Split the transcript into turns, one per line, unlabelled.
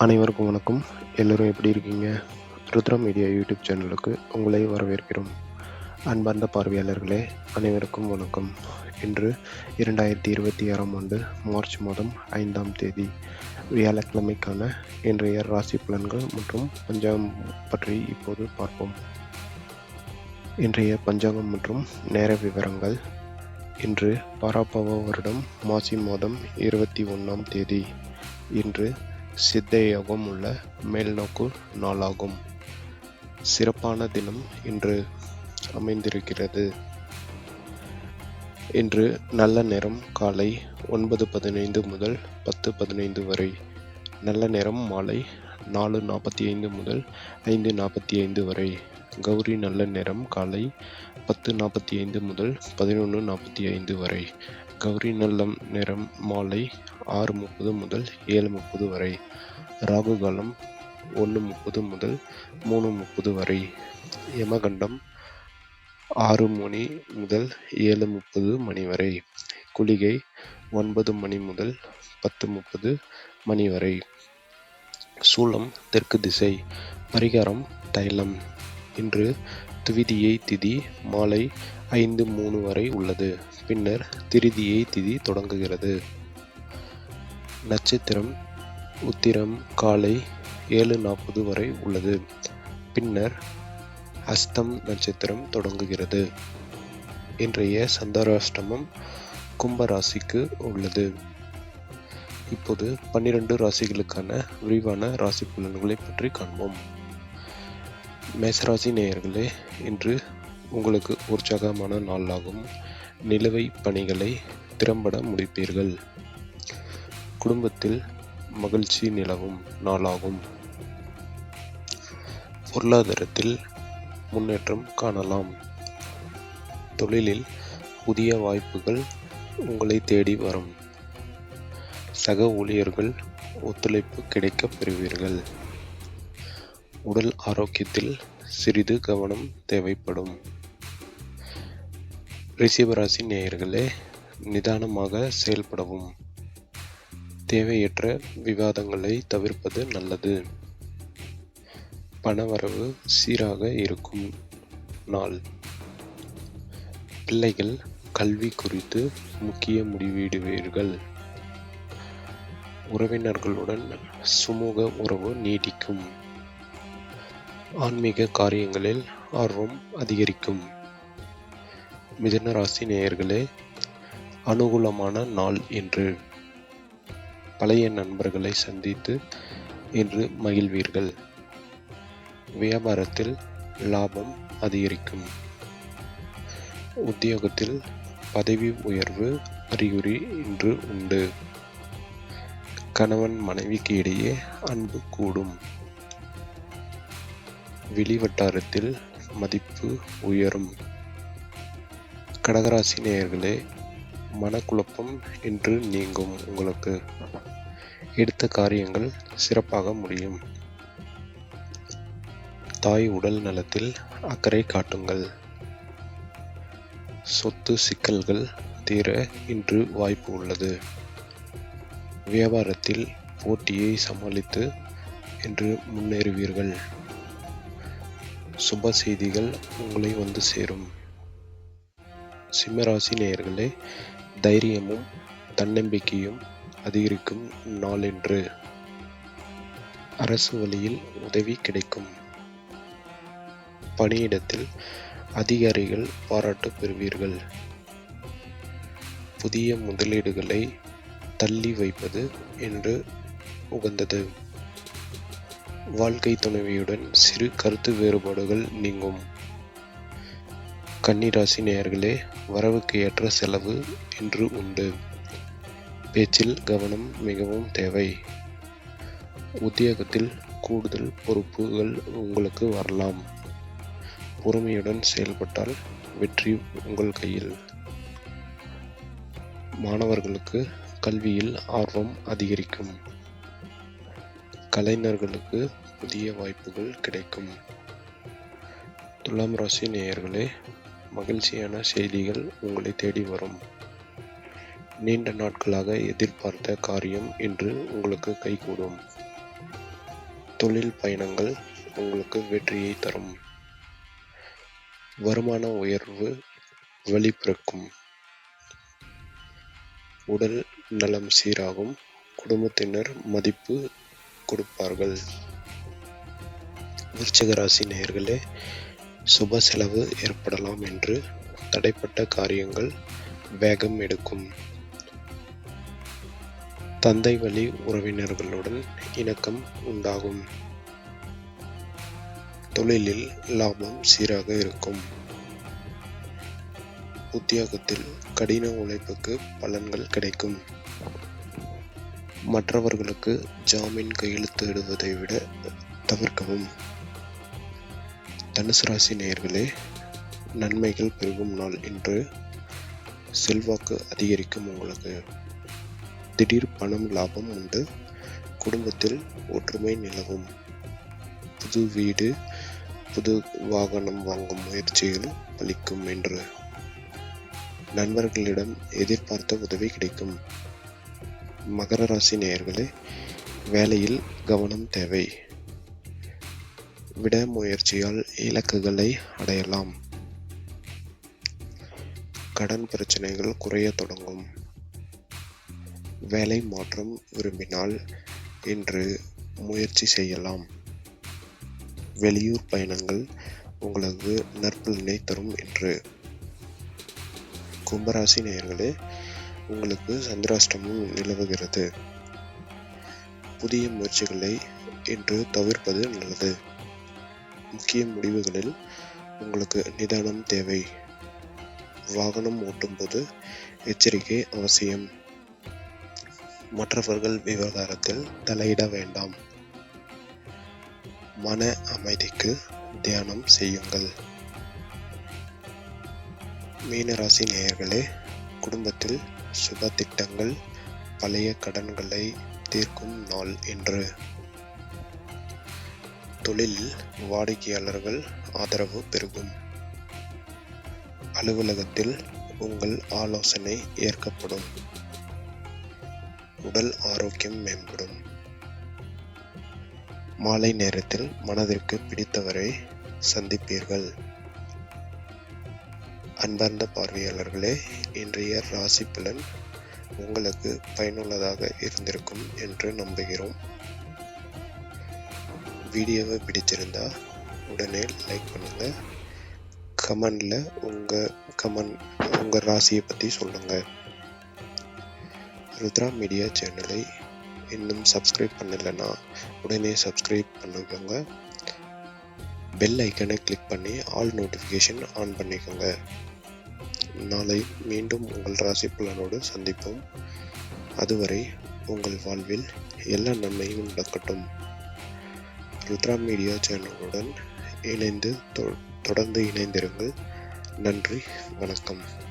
அனைவருக்கும் வணக்கம். எல்லோரும் எப்படி இருக்கீங்க? ருத்ரா மீடியா யூடியூப் சேனலுக்கு உங்களை வரவேற்கிறோம். அன்பார்ந்த பார்வையாளர்களே, அனைவருக்கும் வணக்கம். இன்று 2026ஆம் ஆண்டு மார்ச் மாதம் 5ஆம் தேதி வியாழக்கிழமைக்கான இன்றைய ராசி பலன்கள் மற்றும் பஞ்சாங்கம் பற்றி இப்போது பார்ப்போம். இன்றைய பஞ்சாங்கம் மற்றும் நேர விவரங்கள். இன்று பாராபவ வருடம் மாசி மாதம் 21ஆம் தேதி. இன்று சித்த யோகம் உள்ள மேல்நோக்கு நாளாகும். சிறப்பான தினம் இன்று அமைந்திருக்கிறது. இன்று நல்ல நேரம் காலை 9:15 முதல் 10:15 வரை. நல்ல நேரம் மாலை 4:45 முதல் 5:45 வரை. கௌரி நல்ல நேரம் காலை 10:45 முதல் 11:45 வரை. கௌரி நல்ல நேரம் மாலை 6:30 முதல் 7:30 வரை. ராகு காலம் 1:30 முதல் 3:30 வரை. யமகண்டம் 6 மணி முதல் 7:30 மணி வரை. குளிகை 9 மணி முதல் 10:30 மணி வரை. சூலம் தெற்கு திசை. பரிகாரம் தைலம். இன்று துவிதியை திதி மாலை 5:03 வரை உள்ளது. பின்னர் திருதியை திதி தொடங்குகிறது. நட்சத்திரம் உத்திரம் காலை 7:40 வரை உள்ளது. பின்னர் அஸ்தம் நட்சத்திரம் தொடங்குகிறது. இன்றைய சந்திராஷ்டமம் கும்ப ராசிக்கு உள்ளது. இப்போது 12 ராசிகளுக்கான விரிவான ராசி பலன்களை பற்றி காண்போம். மேசராசி நேயர்களே, இன்று உங்களுக்கு உற்சாகமான நாளாகும். நிலுவை பணிகளை திறம்பட முடிப்பீர்கள். குடும்பத்தில் மகிழ்ச்சி நிலவும் நாளாகும். பொருளாதாரத்தில் முன்னேற்றம் காணலாம். தொழிலில் புதிய வாய்ப்புகள் உங்களை தேடி வரும். சக ஊழியர்கள் ஒத்துழைப்பு கிடைக்கப் பெறுவீர்கள். உடல் ஆரோக்கியத்தில் சிறிது கவனம் தேவைப்படும். ரிஷபராசி நேயர்களே, நிதானமாக செயல்படவும். தேவையற்ற விவாதங்களை தவிர்ப்பது நல்லது. பணவரவு சீராக இருக்கும் நாள். பிள்ளைகள் கல்வி குறித்து முக்கிய முடிவெடுவீர்கள். உறவினர்களுடன் சுமூக உறவு நீடிக்கும். ஆன்மீக காரியங்களில் ஆர்வம் அதிகரிக்கும். மிதுன ராசி நேயர்களே, அனுகூலமான நாள் இன்று. பழைய நண்பர்களை சந்தித்து இன்று மகிழ்வீர்கள். வியாபாரத்தில் லாபம் அதிகரிக்கும். உத்தியோகத்தில் பதவி உயர்வு அறிகுறி இன்று உண்டு. கணவன் மனைவிக்கு இடையே அன்பு கூடும். வெளிவட்டாரத்தில் மதிப்பு உயரும். கடகராசி நேயர்களே, மனக்குழப்பம் இன்று நீங்கும். உங்களுக்கு எடுத்த காரியங்கள் சிறப்பாக முடியும். தாய் உடல் நலத்தில் அக்கறை காட்டுங்கள். சொத்து சிக்கல்கள் தீர இன்று வாய்ப்பு உள்ளது. வியாபாரத்தில் போட்டியை சமாளித்து இன்று முன்னேறுவீர்கள். சுப செய்திகள் உங்களை வந்து சேரும். சிம்மராசி நேயர்களே, தைரியமும் தன்னம்பிக்கையும் அதிகரிக்கும் நாளென்று. அரசு வழியில் உதவி கிடைக்கும். பணியிடத்தில் அதிகாரிகள் பாராட்டு பெறுவீர்கள். புதிய முதலீடுகளை தள்ளி வைப்பது என்று உகந்தது. வாழ்க்கை துணைவியுடன் சிறு கருத்து வேறுபாடுகள் நீங்கும். கன்னிராசி நேயர்களே, வரவுக்கு ஏற்ற செலவு இன்று உண்டு. பேச்சில் கவனம் மிகவும் தேவை. உத்தியோகத்தில் கூடுதல் பொறுப்புகள் உங்களுக்கு வரலாம். பொறுமையுடன் செயல்பட்டால் வெற்றி உங்கள் கையில். மாணவர்களுக்கு கல்வியில் ஆர்வம் அதிகரிக்கும். கலைஞர்களுக்கு புதிய வாய்ப்புகள் கிடைக்கும். துலாம் ராசி நேயர்களே, மகிழ்ச்சியான செய்திகள் உங்களை தேடி வரும். நீண்ட நாட்களாக எதிர்பார்த்த காரியம் இன்று உங்களுக்கு கைகூடும். தொழில் பயணங்கள் உங்களுக்கு வெற்றியை தரும். வருமான உயர்வு வழிபிறக்கும். உடல் நலம் சீராகும். குடும்பத்தினர் மதிப்பு கொடுப்பார்கள். விருச்சிக ராசி நேயர்களே, சுப செலவு ஏற்படலாம் என்று தடைப்பட்ட காரியங்கள் வேகம் எடுக்கும். தந்தை வழி உறவினர்களுடன் இணக்கம் உண்டாகும். தொழிலில் லாபம் சீராக இருக்கும். உத்தியோகத்தில் கடின உழைப்புக்கு பலன்கள் கிடைக்கும். மற்றவர்களுக்கு ஜாமீன் கையெழுத்திடுவதை விட தவிர்க்கவும். தனுசு ராசி நேயர்களே, நன்மைகள் பெருகும் நாள் இன்று. செல்வாக்கு அதிகரிக்கும் உங்களுக்கு. திடீர் பணம் லாபம் உண்டு. குடும்பத்தில் ஒற்றுமை நிலவும். புது வீடு புது வாகனம் வாங்கும் முயற்சிகள் பலிக்கும் என்று. நண்பர்களிடம் எதிர்பார்த்த உதவி கிடைக்கும். மகர ராசி நேயர்களே, வேலையில் கவனம் தேவை. விடாமுயற்சியால் இலக்குகளை அடையலாம். கடன் பிரச்சனைகள் குறைய தொடங்கும். வேலை மாற்றம் விரும்பினால் இன்று முயற்சி செய்யலாம். வெளியூர் பயணங்கள் உங்களுக்கு நற்பலனை தரும் என்று. கும்பராசி நேயர்களே, உங்களுக்கு சந்திராஷ்டமம் நிலவுகிறது. புதிய முயற்சிகளை இன்று தவிர்ப்பது நல்லது. முக்கிய முடிவுகளில் உங்களுக்கு நிதானம் தேவை. வாகனம் ஓட்டும்போது எச்சரிக்கை அவசியம். மற்றவர்கள் விவகாரத்தில் தலையிட வேண்டாம். மன அமைதிக்கு தியானம் செய்யுங்கள். மீனராசி நேயர்களே, குடும்பத்தில் சுப திட்டங்கள், பழைய கடன்களை தீர்க்கும் நாள் என்று. தொழிலில் வாடிக்கையாளர்கள் ஆதரவு பெருகும். அலுவலகத்தில் உங்கள் ஆலோசனை ஏற்கப்படும். உடல் ஆரோக்கியம் மேம்படும். மாலை நேரத்தில் மனதிற்கு பிடித்தவரை சந்திப்பீர்கள். அன்பார்ந்த பார்வையாளர்களே, இன்றைய ராசி பலன் உங்களுக்கு பயனுள்ளதாக இருந்திருக்கும் என்று நம்புகிறோம். வீடியோவை பிடிச்சிருந்தா உடனே லைக் பண்ணுங்க. கமெண்ட்ல உங்க ராசியை பற்றி சொல்லுங்க. ருத்ரா மீடியா சேனலை இன்னும் சப்ஸ்கிரைப் பண்ணலைன்னா உடனே சப்ஸ்கிரைப் பண்ணிக்கோங்க. பெல் ஐக்கனை கிளிக் பண்ணி ஆல் நோட்டிஃபிகேஷன் ஆன் பண்ணிக்கோங்க. நாளை மீண்டும் உங்கள் ராசி பலனோடு சந்திப்போம். அதுவரை உங்கள் வாழ்வில் எல்லா நன்மையும் நடக்கட்டும். ருத்ரா மீடியா சேனலுடன் தொடர்ந்து இணைந்திருங்கள். நன்றி, வணக்கம்.